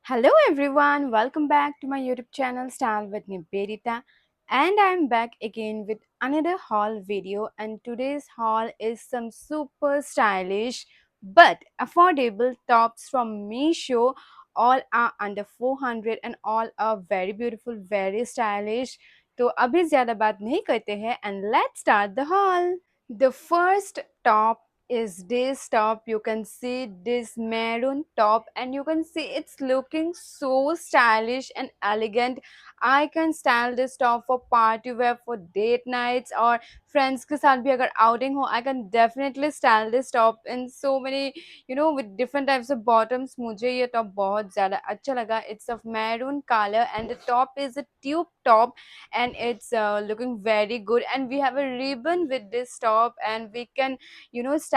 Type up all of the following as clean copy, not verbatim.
Hello everyone, welcome back to my YouTube channel Style with Nivedita, and I'm back again with another haul video. And today's haul is some super stylish but affordable tops from Meesho. All are under 400 and all are very beautiful, very stylish. तो अभी ज़्यादा बात नहीं करते हैं and let's start the haul. The first top is this top. You can see this maroon top and you can see it's looking so stylish and elegant. I can style this top for party wear, for date nights or friends के साथ भी अगर outing हो. I can definitely style this top in so many with different types of bottoms. मुझे ये top बहुत ज़्यादा अच्छा लगा. It's of maroon color and the top is a tube top and it's looking very good, and we have a ribbon with this top and we can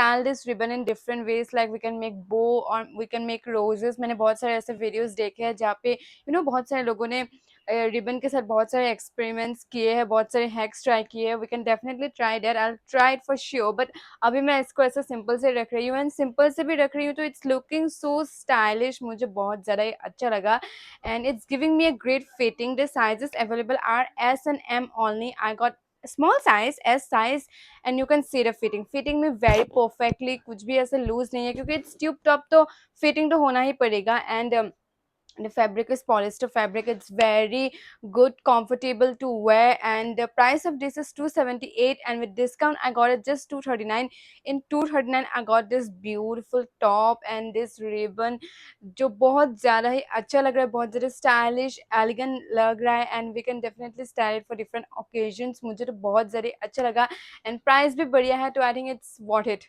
style this ribbon in different ways, like we can make bow or we can make roses. मैंने बहुत सारे ऐसे videos देखे हैं जहाँ पे बहुत सारे लोगों ने रिबन के साथ बहुत सारे एक्सपेरिमेंट्स किए हैं, बहुत सारे हैक्स ट्राई किए हैं. We can definitely try that, I try it for sure. But अभी मैं इसको ऐसा सिंपल से रख रही हूँ एंड सिंपल से भी रख रही हूँ तो इट्स लुकिंग सो स्टाइलिश. मुझे बहुत ज़्यादा ही अच्छा लगा and it's giving me a great fitting. The sizes available are S and M only. I got small size S size and you can see the fitting में very perfectly. कुछ भी ऐसे loose नहीं है क्योंकि it's tube top तो fitting तो होना ही पड़ेगा. And the fabric is polyester fabric. It's very good, comfortable to wear, and the price of this is 278, and with discount I got it just 239. In 239 I got this beautiful top and this ribbon जो बहुत ज़्यादा ही अच्छा लग रहा है, बहुत ज़्यादा stylish elegant लग रहा है. And we can definitely style it for different occasions. मुझे तो बहुत ज़्यादा अच्छा लगा एंड प्राइस भी बढ़िया है, तो I think it's what it.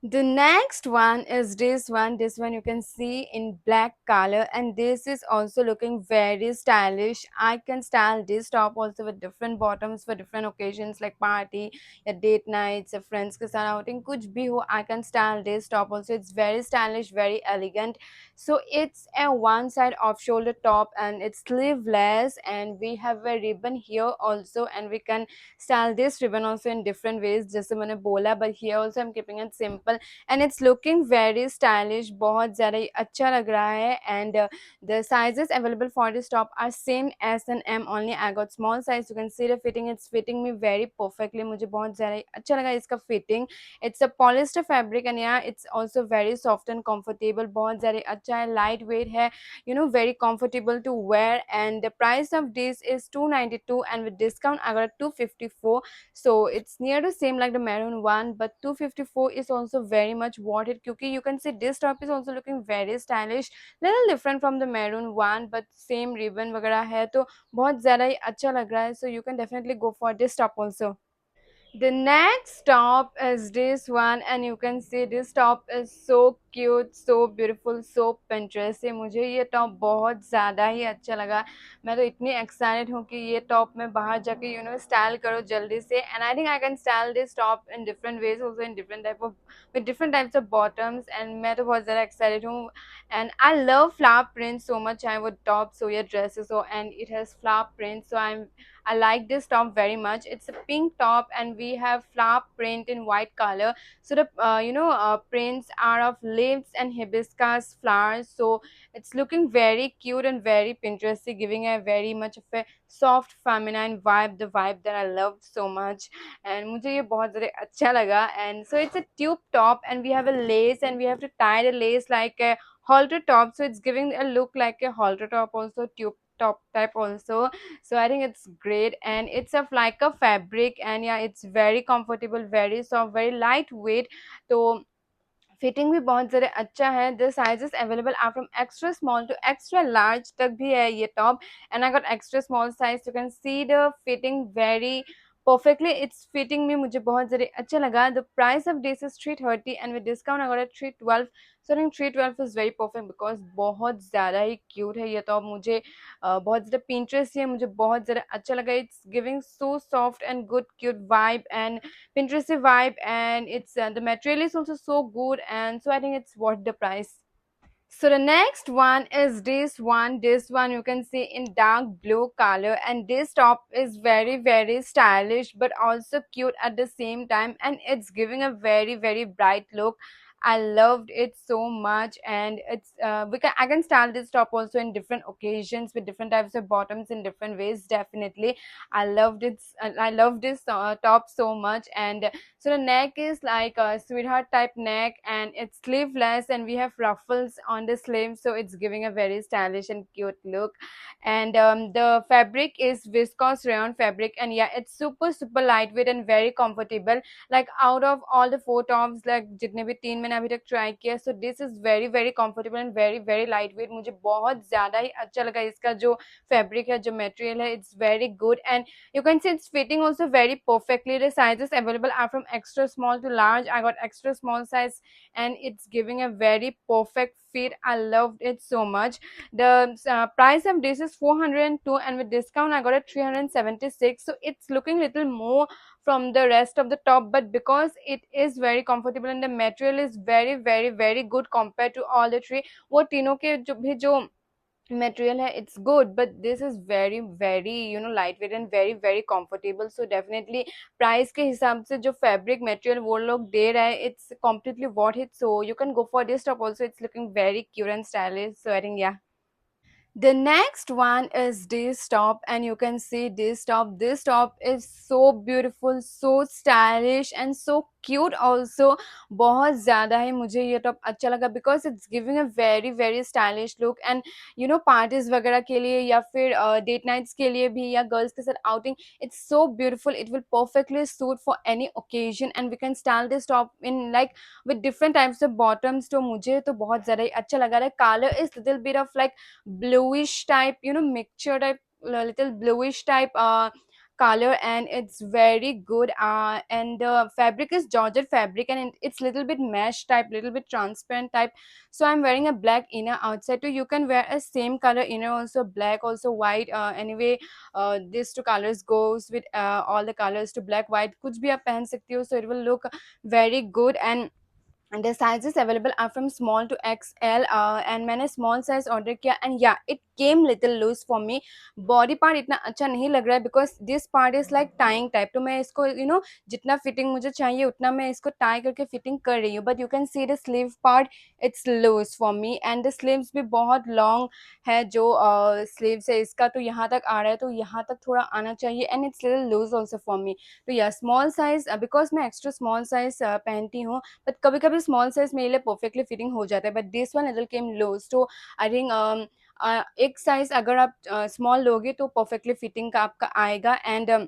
The next one is this one. This one you can see in black color, and this is also looking very stylish. I can style this top also with different bottoms for different occasions like party, या date nights, या friends के साथ outing, कुछ भी हो. I can style this top also. It's very stylish, very elegant. So it's a one side off shoulder top and it's sleeveless, and we have a ribbon here also, and we can style this ribbon also in different ways जैसे मैंने बोला. But here also I'm keeping it simple and it's looking very stylish. बहुत ज़्यादा ही अच्छा लग रहा है. And the sizes available for this top are same S and M only. I got small size. You can see the fitting. It's fitting me very perfectly. मुझे बहुत ज़्यादा ही अच्छा लगा इसका fitting. It's a polyester fabric and yeah, it's also very soft and comfortable. बहुत ज़्यादा ही अच्छा है, light weight है, very comfortable to wear. And the price of this is 292, and with discount I got 254. So it's near the same like the maroon one, but 254 is also very much worth it because you can see this top is also looking very stylish, little different from the maroon one, but same ribbon वगैरह है तो बहुत ज़्यादा ही अच्छा लग रहा है. So you can definitely go for this top also. The next top is this one, and you can see this top is so cute, so beautiful, so Pinteresty. मुझे ये top बहुत ज़्यादा ही अच्छा लगा. मैं तो इतनी excited हूँ कि ये top मैं बाहर जाके style करो जल्दी से. And I think I can style this top in different ways also, in different type of with different types of bottoms. And मैं तो बहुत ज़्यादा excited हूँ. And I love flower prints so much. I would top so your dresses so, and it has flower prints, so I like this top very much. It's a pink top and we have flower print in white color. So the prints are of leaves and hibiscus flowers. So it's looking very cute and very Pinteresty, giving a very much of a soft feminine vibe, the vibe that I love so much. And मुझे ये बहुत ज़्यादा अच्छा लगा. And so it's a tube top and we have a lace and we have to tie the lace like a halter top. So it's giving a look like a halter top also, tube top type also. So I think it's great, and it's of like a fabric, and yeah, it's very comfortable, very soft, very lightweight. So fitting भी बहुत ज़्यादा अच्छा है. The sizes available are from extra small to extra large तक भी है ये top, and I got extra small size. You can see the fitting very perfectly. It's fitting me. मुझे बहुत ज़्यादा अच्छा लगा. The price of this is 330 and with discount I got it 312. So I think 312 is very perfect because बहुत ज़्यादा ही cute है ये top. मुझे बहुत ज़्यादा Pinterest है, मुझे बहुत ज़्यादा अच्छा लगा. It's giving so soft and good cute vibe and Pinteresty vibe, and it's the material is also so good, and so I think it's worth the price. So the next one is this one. This one you can see in dark blue color, and this top is very stylish but also cute at the same time, and it's giving a very bright look. I loved it so much, and I can style this top also in different occasions with different types of bottoms in different ways. Definitely, I loved it. I love this top so much, and so the neck is like a sweetheart type neck, and it's sleeveless, and we have ruffles on the sleeve, so it's giving a very stylish and cute look. And the fabric is viscose rayon fabric, and yeah, it's super super lightweight and very comfortable. Like out of all the four tops, like जितने भी तीन मैंने अभी तक try किया, so this is very very comfortable and very very lightweight. मुझे बहुत ज्यादा ही अच्छा लगा इसका जो fabric है, जो material है, it's very good. And you can see it's fitting also very perfectly. The sizes available are from extra small to large. I got extra small size, and it's giving a very perfect fit. I loved it so much. The price of this is 402, and with discount I got it 376, so it's looking little more from the rest of the top, but because it is very comfortable and the material is very very very good compared to all the three, वो तीनों के जो material है, it's good, but this is very very lightweight and very very comfortable. So definitely price के हिसाब से जो fabric material वो लोग दे रहा है, it's completely worth it. So you can go for this top also. It's looking very cute and stylish, so I think yeah. The next one is this top, and you can see this top. This top is so beautiful, so stylish, and so cute also. बहुत ज़्यादा ही मुझे ये top अच्छा लगा because it's giving a very very stylish look. And parties वगैरह के लिए या फिर date nights के लिए भी या girls के साथ outing, it's so beautiful. It will perfectly suit for any occasion, and we can style this top in like with different types of bottoms. तो मुझे तो बहुत ज़्यादा ही अच्छा लगा रहा है. Color is little bit of like bluish type, mixture type, little bluish type color, and it's very good. And the fabric is georgette fabric, and it's little bit mesh type, little bit transparent type. So I'm wearing a black inner outside too. You can wear a same color inner also, black also, white. Anyway, these two colors goes with all the colors to black white. कुछ भी आप पहन सकती हो, so it will look very good. And the sizes available are from small to XL, and मैंने small size order किया, and yeah, it came little loose for me. Body part इतना अच्छा नहीं लग रहा है because this part is like tying type. तो मैं इसको जितना fitting मुझे चाहिए उतना मैं इसको tie करके fitting कर रही हूँ. But you can see the sleeve part, it's loose for me, and the sleeves भी बहुत long है. जो sleeves है इसका, तो यहाँ तक आ रहा है, तो यहाँ तक थोड़ा आना चाहिए, and it's little loose also for me. तो yeah, small size, because मैं extra small size पहनती हूँ, बट कभी कभी स्मॉल साइज मेरे लिए परफेक्टली फिटिंग हो जाता है, but this one little came loose. तो आई थिंक एक साइज अगर आप स्मॉल लोगे तो परफेक्टली फिटिंग का आपका आएगा. And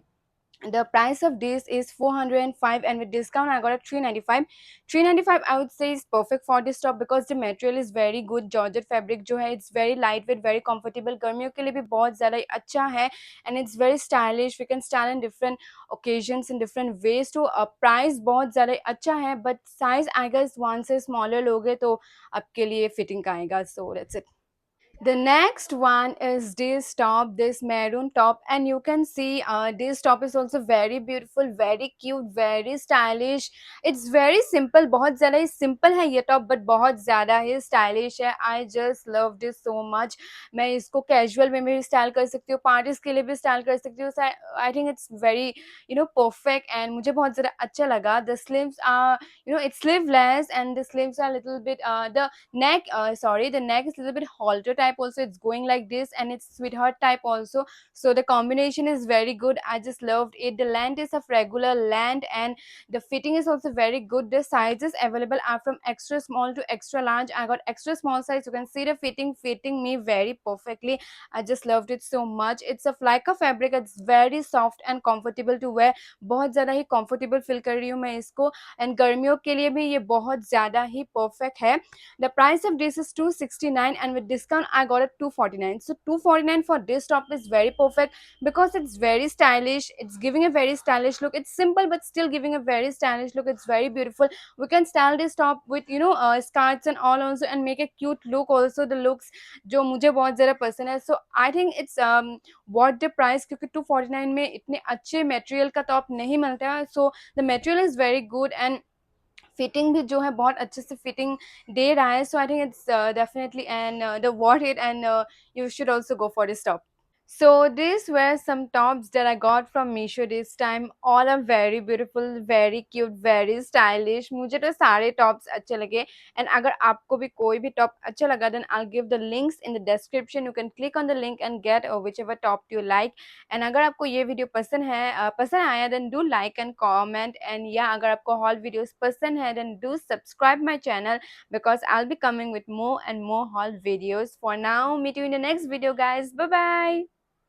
the price of this is 405, and with discount I got a 395. 395 I would say is perfect for this top because the material is very good. Georgette fabric जो है, it's very lightweight, very comfortable. गर्मियों के लिए भी बहुत ज़्यादा ही अच्छा है, and it's very stylish. We can style in different occasions in different ways. तो price बहुत ज़्यादा ही अच्छा है, but size I guess one से smaller लोगे तो आपके लिए fitting का आएगा. So that's it. The next one is this top, this maroon top, and you can see this top is also very beautiful, very cute, very stylish. It's very simple, बहुत ज़्यादा ही simple है ये top, but बहुत ज़्यादा ही stylish है. I just love this so much. मैं इसको casual में भी style कर सकती हूँ, parties के लिए भी style कर सकती हूँ. So I think it's very perfect, and मुझे बहुत ज़्यादा अच्छा लगा. The sleeves are it's sleeveless, and the sleeves are a little bit the neck sorry, the neck is a little bit halter type also. It's going like this, and it's sweetheart type also. So the combination is very good. I just loved it. The length is of regular length, and the fitting is also very good. The sizes available are from extra small to extra large. I got extra small size. You can see the fitting me very perfectly. I just loved it so much. It's a flyka fabric. It's very soft and comfortable to wear. बहुत ज़्यादा ही comfortable feel कर रही हूँ मैं इसको, and गर्मियों के लिए भी ये बहुत ज़्यादा ही perfect है. The price of this is 269, and with discount I got it 249. So 249 for this top is very perfect because it's very stylish. It's giving a very stylish look. It's simple but still giving a very stylish look. It's very beautiful. We can style this top with skirts and all also, and make a cute look also. The looks जो मुझे बहुत ज़्यादा पसंद है. So I think it's worth the price क्योंकि 249 में इतने अच्छे material का top नहीं मिलता है. So the material is very good, and fitting भी जो है बहुत अच्छे से फिटिंग दे रहा है. So I think it's definitely and the worth it, and you should also go for this top. So these were some tops that I got from Meesho this time. All are very beautiful, very cute, very stylish. मुझे तो सारे tops अच्छे लगे. And अगर आपको भी कोई भी top अच्छा लगा, then I'll give the links in the description. You can click on the link and get whichever top you like. And अगर आपको ये video पसंद है, पसंद आया, then do like and comment. And yeah, अगर आपको haul videos पसंद है, then do subscribe my channel because I'll be coming with more and more haul videos. For now, meet you in the next video, guys. Bye bye.